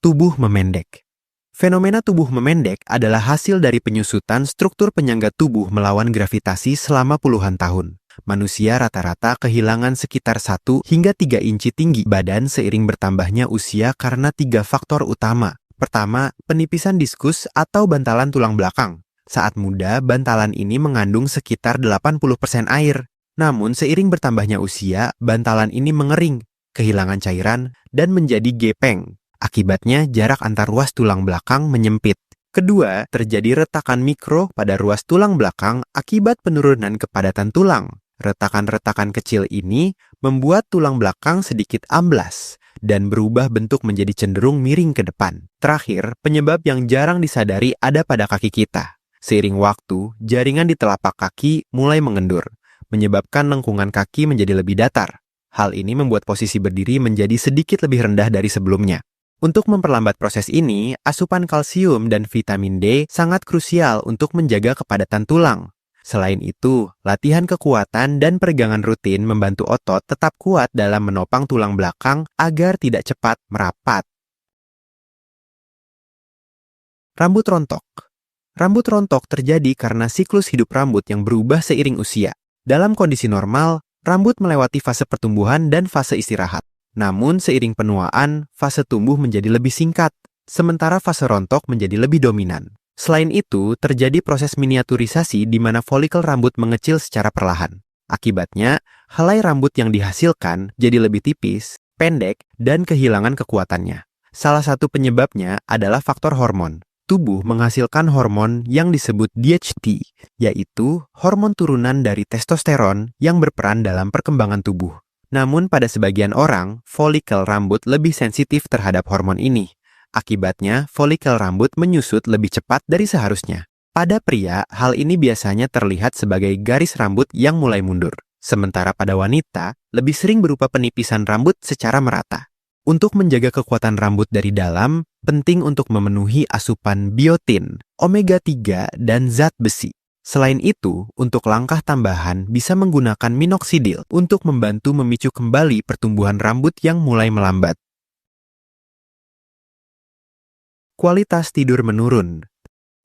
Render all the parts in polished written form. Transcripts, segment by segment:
Tubuh memendek. Fenomena tubuh memendek adalah hasil dari penyusutan struktur penyangga tubuh melawan gravitasi selama puluhan tahun. Manusia rata-rata kehilangan sekitar 1 hingga 3 inci tinggi badan seiring bertambahnya usia karena 3 faktor utama. Pertama, penipisan diskus atau bantalan tulang belakang. Saat muda, bantalan ini mengandung sekitar 80% air. Namun, seiring bertambahnya usia, bantalan ini mengering, kehilangan cairan, dan menjadi gepeng. Akibatnya, jarak antar ruas tulang belakang menyempit. Kedua, terjadi retakan mikro pada ruas tulang belakang akibat penurunan kepadatan tulang. Retakan-retakan kecil ini membuat tulang belakang sedikit amblas dan berubah bentuk menjadi cenderung miring ke depan. Terakhir, penyebab yang jarang disadari ada pada kaki kita. Seiring waktu, jaringan di telapak kaki mulai mengendur, menyebabkan lengkungan kaki menjadi lebih datar. Hal ini membuat posisi berdiri menjadi sedikit lebih rendah dari sebelumnya. Untuk memperlambat proses ini, asupan kalsium dan vitamin D sangat krusial untuk menjaga kepadatan tulang. Selain itu, latihan kekuatan dan peregangan rutin membantu otot tetap kuat dalam menopang tulang belakang agar tidak cepat merapat. Rambut rontok. Rambut rontok terjadi karena siklus hidup rambut yang berubah seiring usia. Dalam kondisi normal, rambut melewati fase pertumbuhan dan fase istirahat. Namun, seiring penuaan, fase tumbuh menjadi lebih singkat, sementara fase rontok menjadi lebih dominan. Selain itu, terjadi proses miniaturisasi di mana folikel rambut mengecil secara perlahan. Akibatnya, helai rambut yang dihasilkan jadi lebih tipis, pendek, dan kehilangan kekuatannya. Salah satu penyebabnya adalah faktor hormon. Tubuh menghasilkan hormon yang disebut DHT, yaitu hormon turunan dari testosteron yang berperan dalam perkembangan tubuh. Namun pada sebagian orang, folikel rambut lebih sensitif terhadap hormon ini. Akibatnya, folikel rambut menyusut lebih cepat dari seharusnya. Pada pria, hal ini biasanya terlihat sebagai garis rambut yang mulai mundur. Sementara pada wanita, lebih sering berupa penipisan rambut secara merata. Untuk menjaga kekuatan rambut dari dalam, penting untuk memenuhi asupan biotin, omega 3, dan zat besi. Selain itu, untuk langkah tambahan bisa menggunakan minoxidil untuk membantu memicu kembali pertumbuhan rambut yang mulai melambat. Kualitas tidur menurun.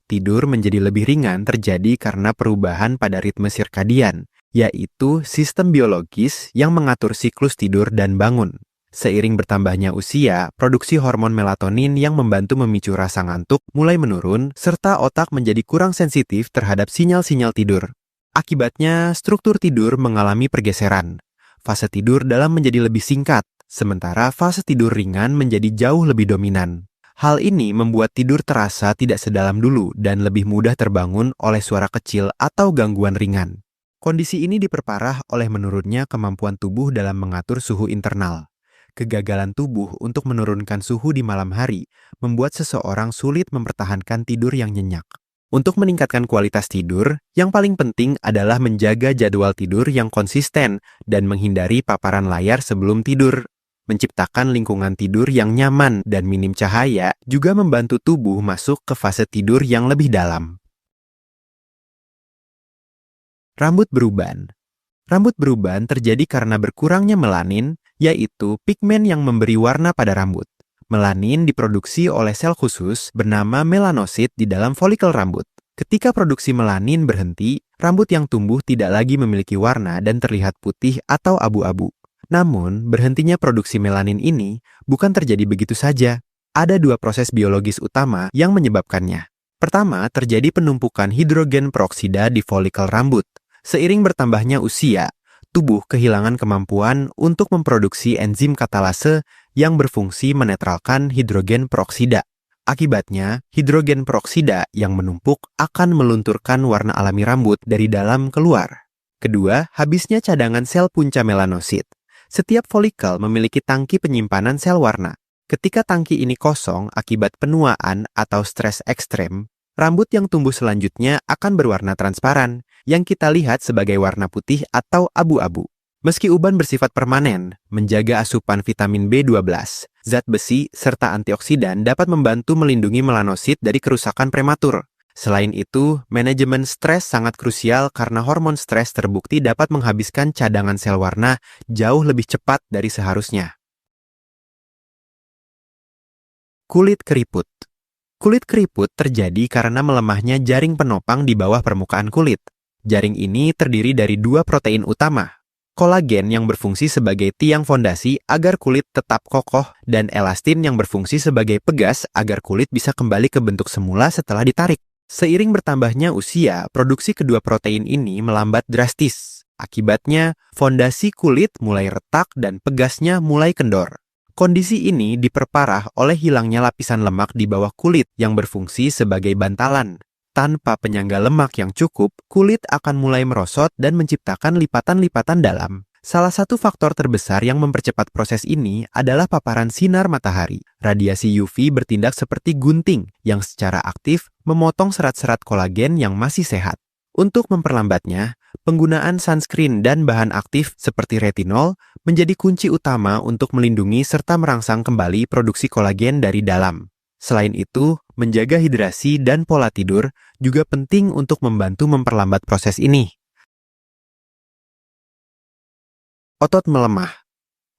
Tidur menjadi lebih ringan terjadi karena perubahan pada ritme sirkadian, yaitu sistem biologis yang mengatur siklus tidur dan bangun. Seiring bertambahnya usia, produksi hormon melatonin yang membantu memicu rasa ngantuk mulai menurun, serta otak menjadi kurang sensitif terhadap sinyal-sinyal tidur. Akibatnya, struktur tidur mengalami pergeseran. Fase tidur dalam menjadi lebih singkat, sementara fase tidur ringan menjadi jauh lebih dominan. Hal ini membuat tidur terasa tidak sedalam dulu dan lebih mudah terbangun oleh suara kecil atau gangguan ringan. Kondisi ini diperparah oleh menurunnya kemampuan tubuh dalam mengatur suhu internal. Kegagalan tubuh untuk menurunkan suhu di malam hari membuat seseorang sulit mempertahankan tidur yang nyenyak. Untuk meningkatkan kualitas tidur, yang paling penting adalah menjaga jadwal tidur yang konsisten dan menghindari paparan layar sebelum tidur. Menciptakan lingkungan tidur yang nyaman dan minim cahaya juga membantu tubuh masuk ke fase tidur yang lebih dalam. Rambut beruban. Rambut beruban terjadi karena berkurangnya melanin, yaitu pigmen yang memberi warna pada rambut. Melanin diproduksi oleh sel khusus bernama melanosit di dalam folikel rambut. Ketika produksi melanin berhenti, rambut yang tumbuh tidak lagi memiliki warna dan terlihat putih atau abu-abu. Namun, berhentinya produksi melanin ini bukan terjadi begitu saja. Ada 2 proses biologis utama yang menyebabkannya. Pertama, terjadi penumpukan hidrogen peroksida di folikel rambut. Seiring bertambahnya usia, tubuh kehilangan kemampuan untuk memproduksi enzim katalase yang berfungsi menetralkan hidrogen peroksida. Akibatnya, hidrogen peroksida yang menumpuk akan melunturkan warna alami rambut dari dalam keluar. Kedua, habisnya cadangan sel punca melanosit. Setiap folikel memiliki tangki penyimpanan sel warna. Ketika tangki ini kosong akibat penuaan atau stres ekstrem, rambut yang tumbuh selanjutnya akan berwarna transparan, yang kita lihat sebagai warna putih atau abu-abu. Meski uban bersifat permanen, menjaga asupan vitamin B12, zat besi, serta antioksidan dapat membantu melindungi melanosit dari kerusakan prematur. Selain itu, manajemen stres sangat krusial karena hormon stres terbukti dapat menghabiskan cadangan sel warna jauh lebih cepat dari seharusnya. Kulit keriput. Kulit keriput terjadi karena melemahnya jaring penopang di bawah permukaan kulit. Jaring ini terdiri dari dua protein utama, kolagen yang berfungsi sebagai tiang fondasi agar kulit tetap kokoh dan elastin yang berfungsi sebagai pegas agar kulit bisa kembali ke bentuk semula setelah ditarik. Seiring bertambahnya usia, produksi kedua protein ini melambat drastis. Akibatnya, fondasi kulit mulai retak dan pegasnya mulai kendor. Kondisi ini diperparah oleh hilangnya lapisan lemak di bawah kulit yang berfungsi sebagai bantalan. Tanpa penyangga lemak yang cukup, kulit akan mulai merosot dan menciptakan lipatan-lipatan dalam. Salah satu faktor terbesar yang mempercepat proses ini adalah paparan sinar matahari. Radiasi UV bertindak seperti gunting yang secara aktif memotong serat-serat kolagen yang masih sehat. Untuk memperlambatnya, penggunaan sunscreen dan bahan aktif seperti retinol menjadi kunci utama untuk melindungi serta merangsang kembali produksi kolagen dari dalam. Selain itu, menjaga hidrasi dan pola tidur juga penting untuk membantu memperlambat proses ini. Otot melemah.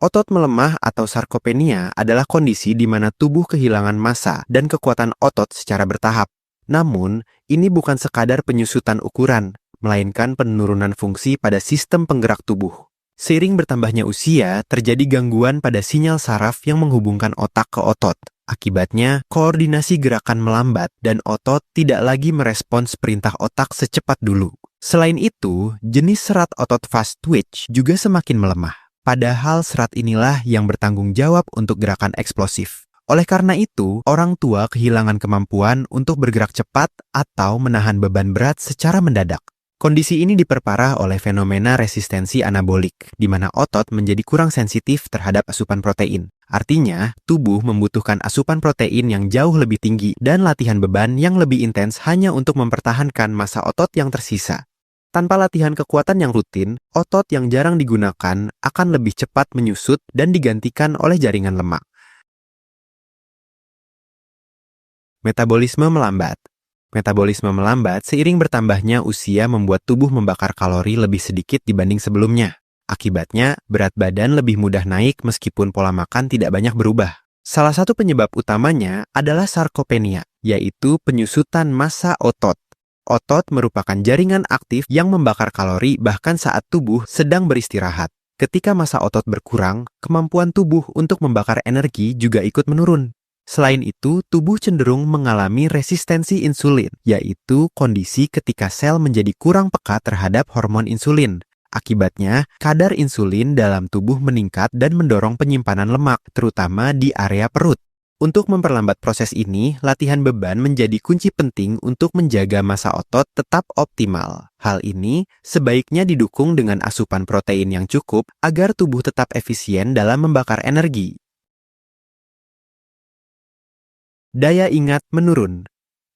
Otot melemah atau sarkopenia adalah kondisi di mana tubuh kehilangan massa dan kekuatan otot secara bertahap. Namun, ini bukan sekadar penyusutan ukuran, melainkan penurunan fungsi pada sistem penggerak tubuh. Seiring bertambahnya usia, terjadi gangguan pada sinyal saraf yang menghubungkan otak ke otot. Akibatnya, koordinasi gerakan melambat dan otot tidak lagi merespons perintah otak secepat dulu. Selain itu, jenis serat otot fast twitch juga semakin melemah. Padahal serat inilah yang bertanggung jawab untuk gerakan eksplosif. Oleh karena itu, orang tua kehilangan kemampuan untuk bergerak cepat atau menahan beban berat secara mendadak. Kondisi ini diperparah oleh fenomena resistensi anabolik, di mana otot menjadi kurang sensitif terhadap asupan protein. Artinya, tubuh membutuhkan asupan protein yang jauh lebih tinggi dan latihan beban yang lebih intens hanya untuk mempertahankan massa otot yang tersisa. Tanpa latihan kekuatan yang rutin, otot yang jarang digunakan akan lebih cepat menyusut dan digantikan oleh jaringan lemak. Metabolisme melambat. Metabolisme melambat seiring bertambahnya usia membuat tubuh membakar kalori lebih sedikit dibanding sebelumnya. Akibatnya, berat badan lebih mudah naik meskipun pola makan tidak banyak berubah. Salah satu penyebab utamanya adalah sarkopenia, yaitu penyusutan massa otot. Otot merupakan jaringan aktif yang membakar kalori bahkan saat tubuh sedang beristirahat. Ketika massa otot berkurang, kemampuan tubuh untuk membakar energi juga ikut menurun. Selain itu, tubuh cenderung mengalami resistensi insulin, yaitu kondisi ketika sel menjadi kurang peka terhadap hormon insulin. Akibatnya, kadar insulin dalam tubuh meningkat dan mendorong penyimpanan lemak, terutama di area perut. Untuk memperlambat proses ini, latihan beban menjadi kunci penting untuk menjaga massa otot tetap optimal. Hal ini sebaiknya didukung dengan asupan protein yang cukup agar tubuh tetap efisien dalam membakar energi. Daya ingat menurun.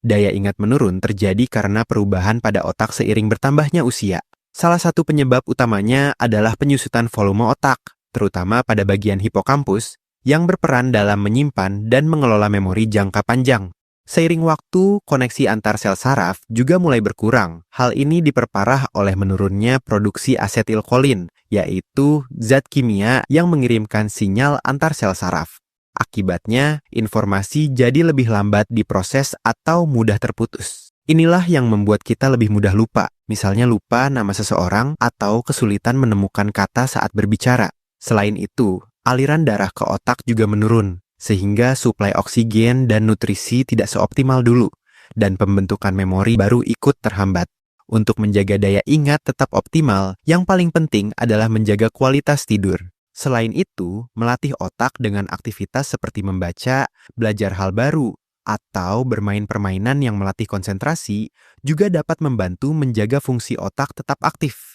Daya ingat menurun terjadi karena perubahan pada otak seiring bertambahnya usia. Salah satu penyebab utamanya adalah penyusutan volume otak, terutama pada bagian hipokampus, yang berperan dalam menyimpan dan mengelola memori jangka panjang. Seiring waktu, koneksi antar sel saraf juga mulai berkurang. Hal ini diperparah oleh menurunnya produksi asetilkolin, yaitu zat kimia yang mengirimkan sinyal antar sel saraf. Akibatnya, informasi jadi lebih lambat diproses atau mudah terputus. Inilah yang membuat kita lebih mudah lupa, misalnya lupa nama seseorang atau kesulitan menemukan kata saat berbicara. Selain itu, aliran darah ke otak juga menurun, sehingga suplai oksigen dan nutrisi tidak seoptimal dulu, dan pembentukan memori baru ikut terhambat. Untuk menjaga daya ingat tetap optimal, yang paling penting adalah menjaga kualitas tidur. Selain itu, melatih otak dengan aktivitas seperti membaca, belajar hal baru, atau bermain permainan yang melatih konsentrasi juga dapat membantu menjaga fungsi otak tetap aktif.